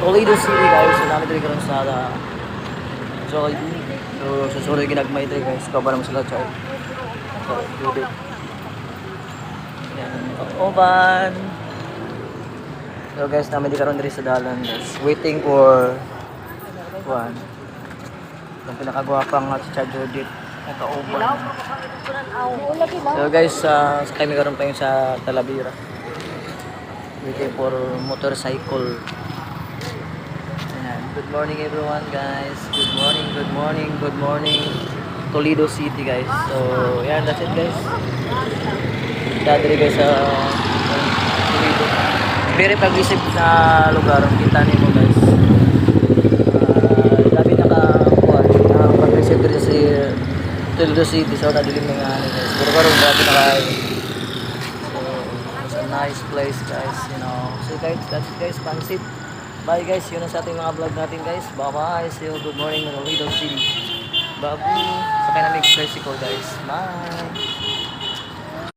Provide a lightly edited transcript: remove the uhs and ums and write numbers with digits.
Toledo City guys. So namin diri karon sa Jollibee. So susunod ginagmay diri guys. Kabar mo sila chay. So tubig. Yan. Oban. So guys, namin di karon diri sa dalan guys. Waiting for one. Yung pinakagwapang si Judith. Naka-oban. So guys, sakay mi karon pa yun sa Talavera. Waiting for motorcycle. Ayan. Good morning everyone guys. Good morning, good morning, good morning. Toledo City guys. So, yan, that's it guys. Dadali guys sa Toledo. Very pag-isip na lugar. Kita niyo guys. Dami pag-isip dito sa Toledo City. So, nadilim na nga guys. Pero karong grabe na kayo. It's a nice place guys, you know. So guys, that's it guys, pansit. Bye guys, yun ang sa ating mga vlog natin guys. Bye bye, see you, good morning Toledo City. Babu, sakay na may tricycle guys. Bye.